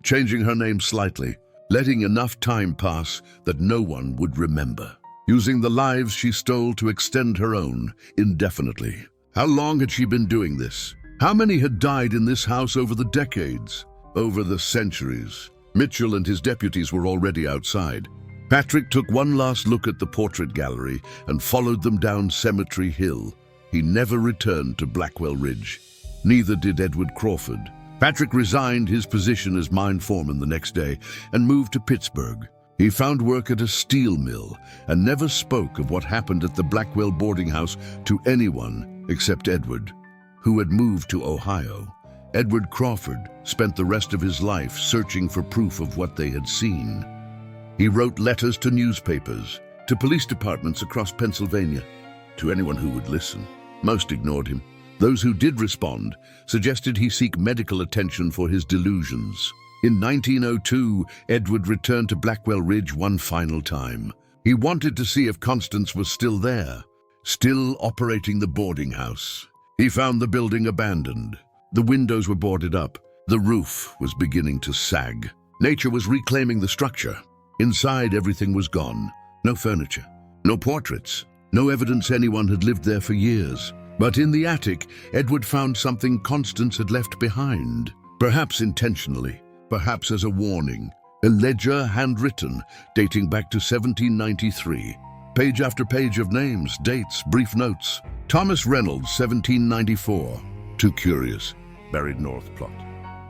A: changing her name slightly, letting enough time pass that no one would remember, using the lives she stole to extend her own indefinitely. How long had she been doing this? How many had died in this house over the decades, over the centuries? Mitchell and his deputies were already outside. Patrick took one last look at the portrait gallery and followed them down Cemetery Hill. He never returned to Blackwell Ridge. Neither did Edward Crawford. Patrick resigned his position as mine foreman the next day and moved to Pittsburgh. He found work at a steel mill and never spoke of what happened at the Blackwell Boarding House to anyone except Edward, who had moved to Ohio. Edward Crawford spent the rest of his life searching for proof of what they had seen. He wrote letters to newspapers, to police departments across Pennsylvania, to anyone who would listen. Most ignored him. Those who did respond suggested he seek medical attention for his delusions. In 1902, Edward returned to Blackwell Ridge one final time. He wanted to see if Constance was still there, still operating the boarding house. He found the building abandoned. The windows were boarded up. The roof was beginning to sag. Nature was reclaiming the structure. Inside, everything was gone. No furniture, no portraits, no evidence anyone had lived there for years. But in the attic, Edward found something Constance had left behind. Perhaps intentionally, perhaps as a warning. A ledger handwritten, dating back to 1793. Page after page of names, dates, brief notes. Thomas Reynolds, 1794. Too curious. Buried north plot.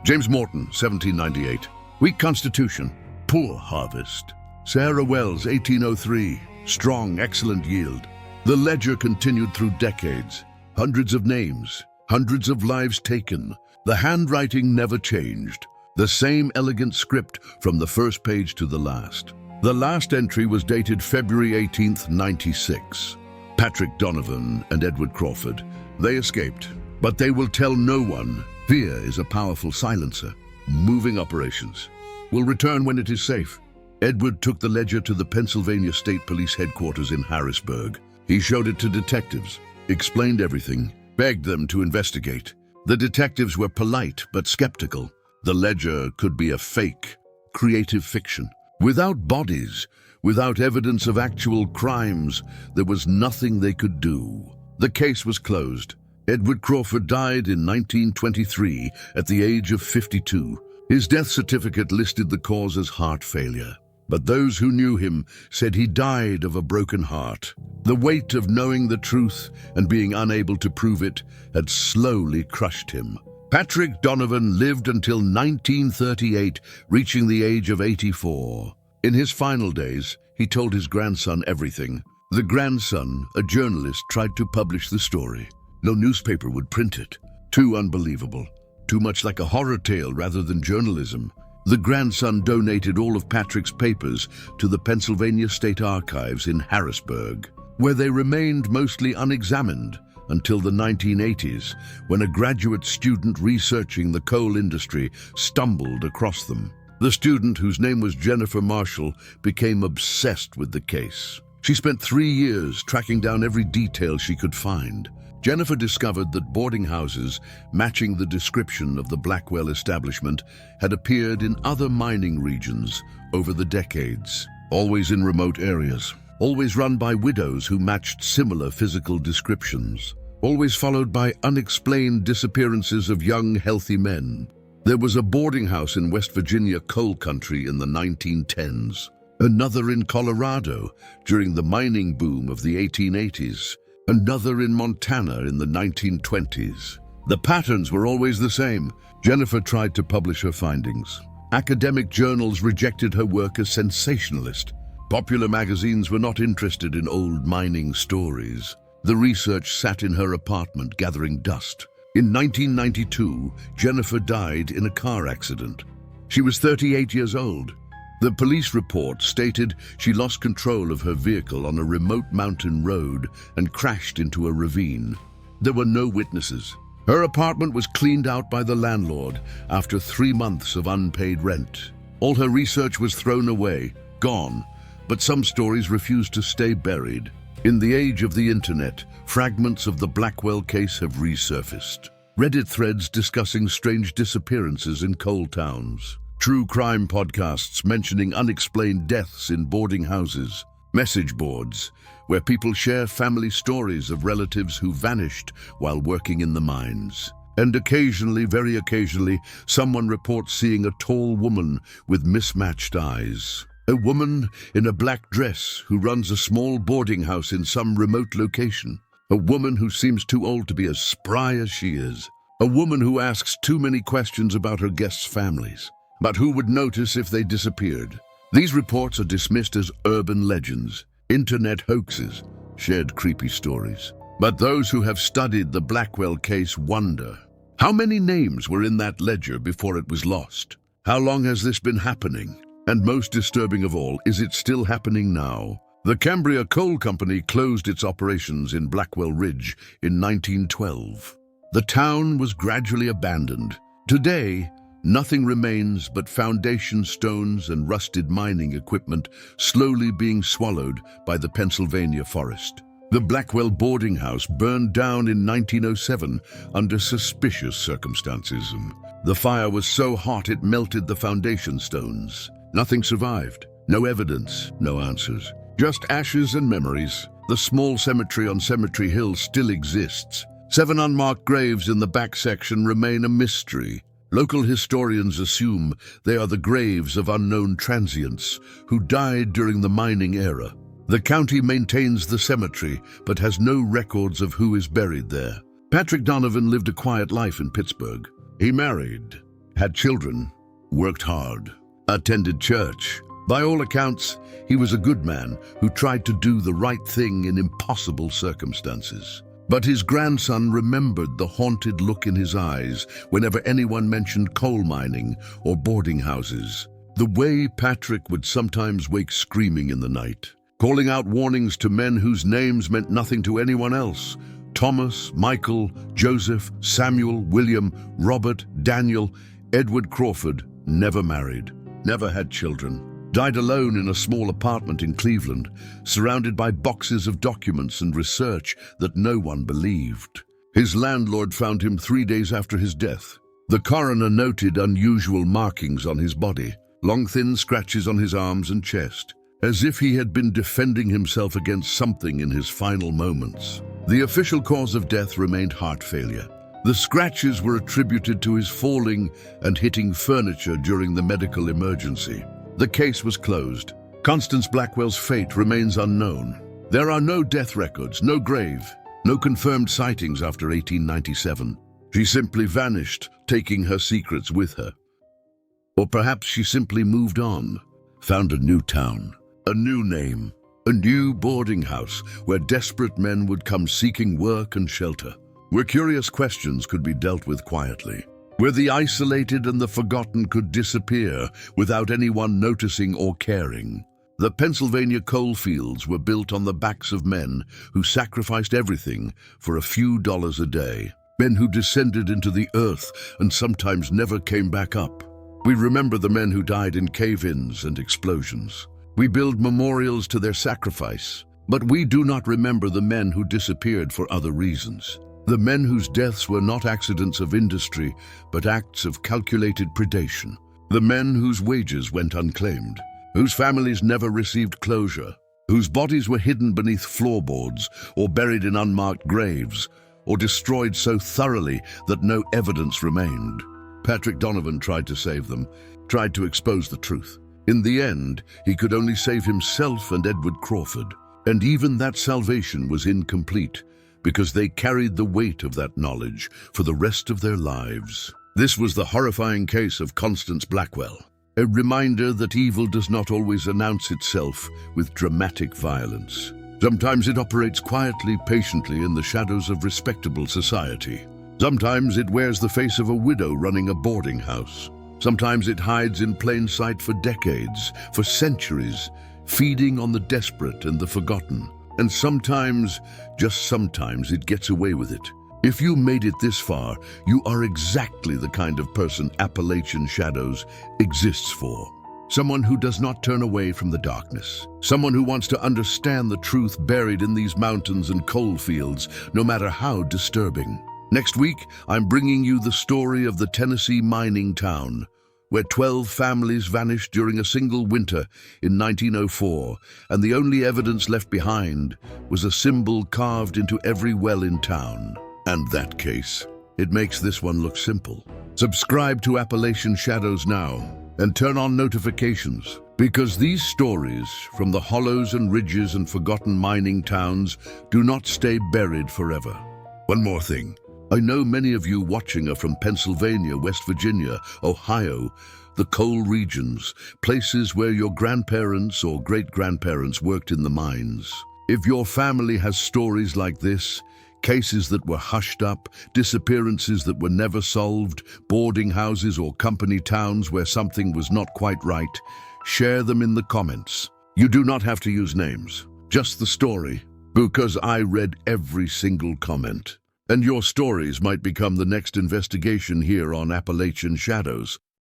A: James Morton, 1798. Weak constitution. Poor harvest. Sarah Wells, 1803. Strong, excellent yield. The ledger continued through decades. Hundreds of names, hundreds of lives taken. The handwriting never changed. The same elegant script from the first page to the last. The last entry was dated February 18th, 96. Patrick Donovan and Edward Crawford. They escaped, but they will tell no one. Fear is a powerful silencer. Moving operations. Will return when it is safe. Edward took the ledger to the Pennsylvania State Police headquarters in Harrisburg. He showed it to detectives, explained everything, begged them to investigate. The detectives were polite but skeptical. The ledger could be a fake, creative fiction. Without bodies, without evidence of actual crimes, there was nothing they could do. The case was closed. Edward Crawford died in 1923 at the age of 52. His death certificate listed the cause as heart failure. But those who knew him said he died of a broken heart. The weight of knowing the truth and being unable to prove it had slowly crushed him. Patrick Donovan lived until 1938, reaching the age of 84. In his final days, he told his grandson everything. The grandson, a journalist, tried to publish the story. No newspaper would print it. Too unbelievable. Too much like a horror tale rather than journalism. The grandson donated all of Patrick's papers to the Pennsylvania State Archives in Harrisburg, where they remained mostly unexamined until the 1980s, when a graduate student researching the coal industry stumbled across them. The student, whose name was Jennifer Marshall, became obsessed with the case. She spent 3 years tracking down every detail she could find. Jennifer discovered that boarding houses matching the description of the Blackwell establishment had appeared in other mining regions over the decades, always in remote areas, always run by widows who matched similar physical descriptions, always followed by unexplained disappearances of young, healthy men. There was a boarding house in West Virginia coal country in the 1910s, another in Colorado during the mining boom of the 1880s, another in Montana in the 1920s. The patterns were always the same. Jennifer tried to publish her findings. Academic journals rejected her work as sensationalist. Popular magazines were not interested in old mining stories. The research sat in her apartment gathering dust. In 1992, Jennifer died in a car accident. She was 38 years old. The police report stated she lost control of her vehicle on a remote mountain road and crashed into a ravine. There were no witnesses. Her apartment was cleaned out by the landlord after 3 months of unpaid rent. All her research was thrown away, gone, but some stories refused to stay buried. In the age of the internet, fragments of the Blackwell case have resurfaced. Reddit threads discussing strange disappearances in coal towns. True crime podcasts mentioning unexplained deaths in boarding houses. Message boards, where people share family stories of relatives who vanished while working in the mines. And occasionally, very occasionally, someone reports seeing a tall woman with mismatched eyes. A woman in a black dress who runs a small boarding house in some remote location. A woman who seems too old to be as spry as she is. A woman who asks too many questions about her guests' families. But who would notice if they disappeared? These reports are dismissed as urban legends, internet hoaxes, shared creepy stories. But those who have studied the Blackwell case wonder, how many names were in that ledger before it was lost? How long has this been happening? And most disturbing of all, is it still happening now? The Cambria Coal Company closed its operations in Blackwell Ridge in 1912. The town was gradually abandoned. Today, Nothing remains but foundation stones and rusted mining equipment slowly being swallowed by the Pennsylvania forest. The Blackwell Boarding House burned down in 1907 under suspicious circumstances. The fire was so hot it melted the foundation stones. Nothing survived. No evidence, no answers. Just ashes and memories. The small cemetery on Cemetery Hill still exists. 7 unmarked graves in the back section remain a mystery. Local historians assume they are the graves of unknown transients who died during the mining era. The county maintains the cemetery, but has no records of who is buried there. Patrick Donovan lived a quiet life in Pittsburgh. He married, had children, worked hard, attended church. By all accounts, he was a good man who tried to do the right thing in impossible circumstances. But his grandson remembered the haunted look in his eyes whenever anyone mentioned coal mining or boarding houses. The way Patrick would sometimes wake screaming in the night, calling out warnings to men whose names meant nothing to anyone else. Thomas, Michael, Joseph, Samuel, William, Robert, Daniel, Edward Crawford never married, never had children. Died alone in a small apartment in Cleveland, surrounded by boxes of documents and research that no one believed. His landlord found him 3 days after his death. The coroner noted unusual markings on his body, long thin scratches on his arms and chest, as if he had been defending himself against something in his final moments. The official cause of death remained heart failure. The scratches were attributed to his falling and hitting furniture during the medical emergency. The case was closed. Constance Blackwell's fate remains unknown. There are no death records, no grave, no confirmed sightings after 1897. She simply vanished, taking her secrets with her. Or perhaps she simply moved on, found a new town, a new name, a new boarding house where desperate men would come seeking work and shelter, where curious questions could be dealt with quietly, where the isolated and the forgotten could disappear without anyone noticing or caring. The Pennsylvania coal fields were built on the backs of men who sacrificed everything for a few dollars a day, men who descended into the earth and sometimes never came back up. We remember the men who died in cave-ins and explosions. We build memorials to their sacrifice, but we do not remember the men who disappeared for other reasons. The men whose deaths were not accidents of industry, but acts of calculated predation. The men whose wages went unclaimed, whose families never received closure, whose bodies were hidden beneath floorboards or buried in unmarked graves, or destroyed so thoroughly that no evidence remained. Patrick Donovan tried to save them, tried to expose the truth. In the end, he could only save himself and Edward Crawford, and even that salvation was incomplete, because they carried the weight of that knowledge for the rest of their lives. This was the horrifying case of Constance Blackwell, a reminder that evil does not always announce itself with dramatic violence. Sometimes it operates quietly, patiently in the shadows of respectable society. Sometimes it wears the face of a widow running a boarding house. Sometimes it hides in plain sight for decades, for centuries, feeding on the desperate and the forgotten. And sometimes, just sometimes, it gets away with it. If you made it this far, you are exactly the kind of person Appalachian Shadows exists for. Someone who does not turn away from the darkness. Someone who wants to understand the truth buried in these mountains and coal fields, no matter how disturbing. Next week, I'm bringing you the story of the Tennessee mining town, where 12 families vanished during a single winter in 1904, and the only evidence left behind was a symbol carved into every well in town. And that case, it makes this one look simple. Subscribe to Appalachian Shadows now, and turn on notifications, because these stories from the hollows and ridges and forgotten mining towns do not stay buried forever. One more thing. I know many of you watching are from Pennsylvania, West Virginia, Ohio, the coal regions, places where your grandparents or great-grandparents worked in the mines. If your family has stories like this, cases that were hushed up, disappearances that were never solved, boarding houses or company towns where something was not quite right, share them in the comments. You do not have to use names, just the story, because I read every single comment. And your stories might become the next investigation here on Appalachian Shadows.